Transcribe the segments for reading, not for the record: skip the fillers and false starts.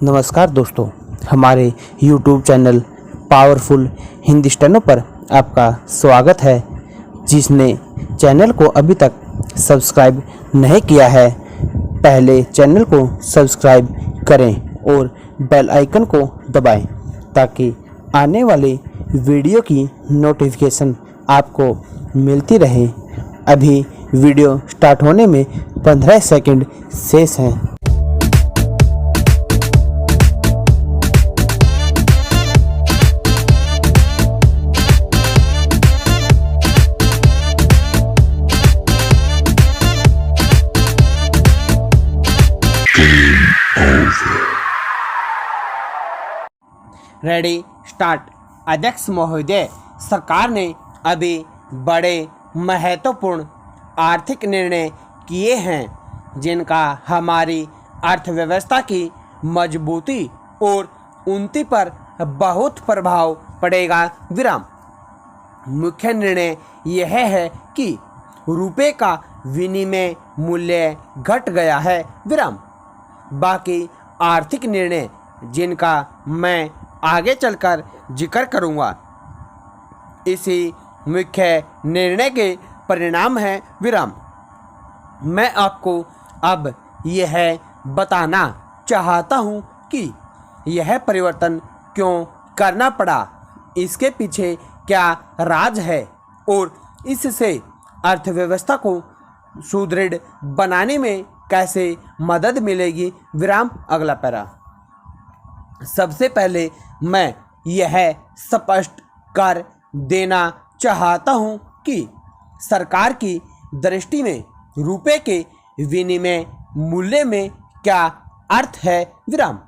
नमस्कार दोस्तों, हमारे YouTube चैनल पावरफुल हिंदुस्तानों पर आपका स्वागत है। जिसने चैनल को अभी तक सब्सक्राइब नहीं किया है, पहले चैनल को सब्सक्राइब करें और बेल आइकन को दबाएं ताकि आने वाले वीडियो की नोटिफिकेशन आपको मिलती रहे। अभी वीडियो स्टार्ट होने में 15 सेकंड शेष हैं। Ready start. अध्यक्ष महोदय, सरकार ने अभी बड़े महत्वपूर्ण आर्थिक निर्णय किए हैं जिनका हमारी अर्थव्यवस्था की मजबूती और उन्नति पर बहुत प्रभाव पड़ेगा। विराम। मुख्य निर्णय यह है कि रुपये का विनिमय मूल्य घट गया है। विराम। बाकी आर्थिक निर्णय जिनका मैं आगे चलकर जिक्र करूंगा, इसी मुख्य निर्णय के परिणाम हैं। विराम। मैं आपको अब यह बताना चाहता हूं कि यह परिवर्तन क्यों करना पड़ा, इसके पीछे क्या राज है और इससे अर्थव्यवस्था को सुदृढ़ बनाने में कैसे मदद मिलेगी। विराम। अगला पैरा। सबसे पहले मैं यह स्पष्ट कर देना चाहता हूं कि सरकार की दृष्टि में रुपये के विनिमय मूल्य में क्या अर्थ है। विराम।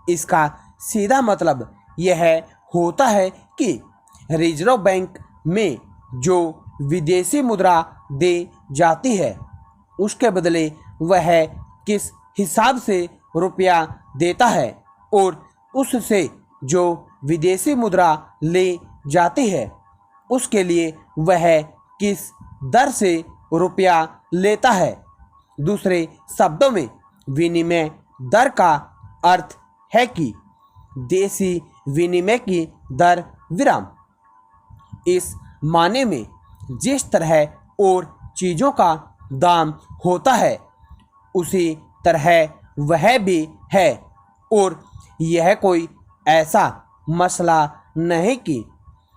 इसका सीधा मतलब यह होता है कि रिजर्व बैंक में जो विदेशी मुद्रा दी जाती है उसके बदले वह किस हिसाब से रुपया देता है और उससे जो विदेशी मुद्रा ली जाती है उसके लिए वह किस दर से रुपया लेता है। दूसरे शब्दों में विनिमय दर का अर्थ है कि देशी विनिमय की दर। विराम। इस माने में जिस तरह और चीज़ों का दाम होता है उसी तरह वह भी है और यह कोई ऐसा मसला नहीं कि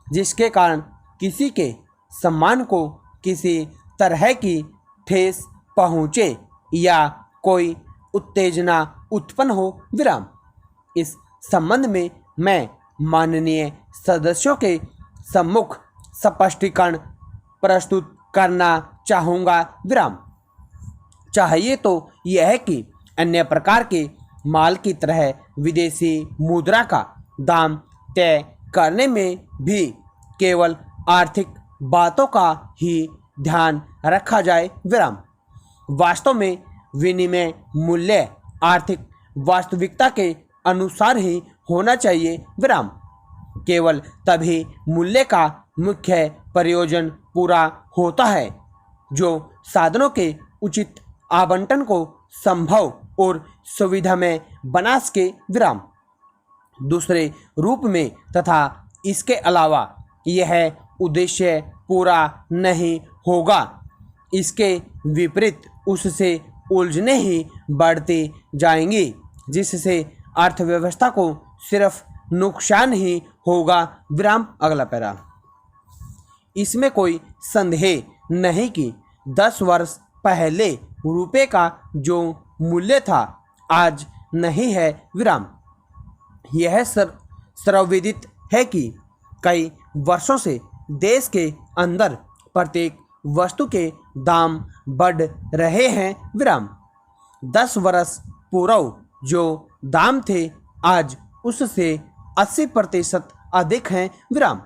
जिसके कारण किसी के सम्मान को किसी तरह की ठेस पहुँचे या कोई उत्तेजना उत्पन्न हो। विराम। इस संबंध में मैं माननीय सदस्यों के सम्मुख स्पष्टीकरण प्रस्तुत करना चाहूँगा। विराम। चाहिए तो यह कि अन्य प्रकार के माल की तरह विदेशी मुद्रा का दाम तय करने में भी केवल आर्थिक बातों का ही ध्यान रखा जाए। विराम। वास्तव में विनिमय मूल्य आर्थिक वास्तविकता के अनुसार ही होना चाहिए। विराम। केवल तभी मूल्य का मुख्य प्रयोजन पूरा होता है जो साधनों के उचित आवंटन को संभव और सुविधामय बना सके। विराम। दूसरे रूप में तथा इसके अलावा यह उद्देश्य पूरा नहीं होगा, इसके विपरीत उससे उलझने ही बढ़ती जाएंगी जिससे अर्थव्यवस्था को सिर्फ नुकसान ही होगा। विराम। अगला पैरा। इसमें कोई संदेह नहीं कि 10 वर्ष पहले रुपये का जो मूल्य था आज नहीं है। विराम। यह सर्वविदित है कि कई वर्षों से देश के अंदर प्रत्येक वस्तु के दाम बढ़ रहे हैं। विराम। 10 वर्ष पूर्व जो दाम थे आज उससे 80% अधिक हैं। विराम।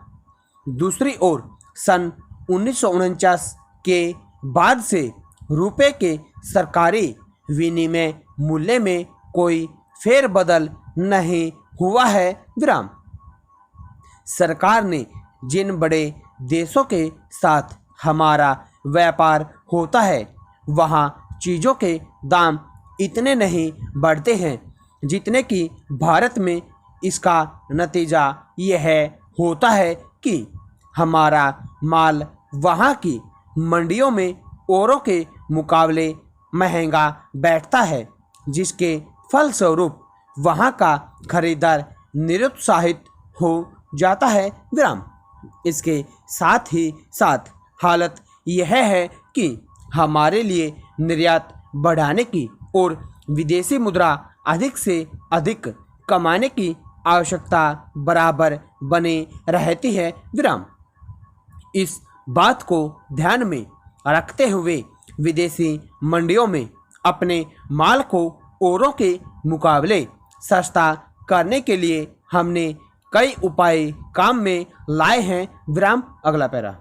दूसरी ओर सन 1949 के बाद से रुपये के सरकारी विनिमय मूल्य में कोई फेरबदल नहीं हुआ है। विराम। सरकार ने जिन बड़े देशों के साथ हमारा व्यापार होता है वहाँ चीज़ों के दाम इतने नहीं बढ़ते हैं जितने कि भारत में इसका नतीजा यह होता है कि हमारा माल वहाँ की मंडियों में औरों के मुकाबले महंगा बैठता है, जिसके फलस्वरूप वहाँ का खरीदार निरुत्साहित हो जाता है। विराम। इसके साथ ही साथ हालत यह है कि हमारे लिए निर्यात बढ़ाने की और विदेशी मुद्रा अधिक से अधिक कमाने की आवश्यकता बराबर बनी रहती है। विराम। इस बात को ध्यान में रखते हुए विदेशी मंडियों में अपने माल को औरों के मुकाबले सस्ता करने के लिए हमने कई उपाय काम में लाए हैं। विराम। अगला पैरा।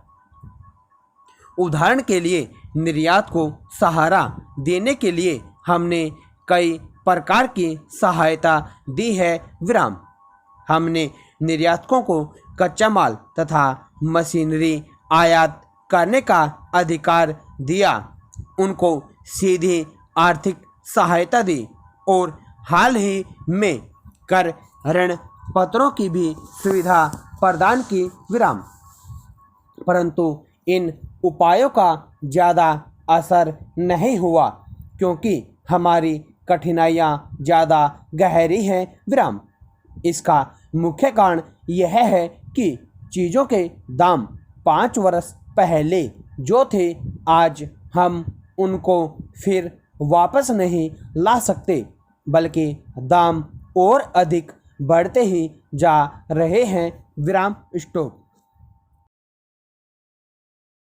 उदाहरण के लिए निर्यात को सहारा देने के लिए हमने कई प्रकार की सहायता दी है। विराम। हमने निर्यातकों को कच्चा माल तथा मशीनरी आयात करने का अधिकार दिया, उनको सीधी आर्थिक सहायता दी और हाल ही में कर ऋण पत्रों की भी सुविधा प्रदान की। विराम। परंतु इन उपायों का ज़्यादा असर नहीं हुआ क्योंकि हमारी कठिनाइयाँ ज़्यादा गहरी हैं। विराम। इसका मुख्य कारण यह है कि चीज़ों के दाम 5 वर्ष पहले जो थे, आज हम उनको फिर वापस नहीं ला सकते, बल्कि दाम और अधिक बढ़ते ही जा रहे हैं। विराम। स्टॉप।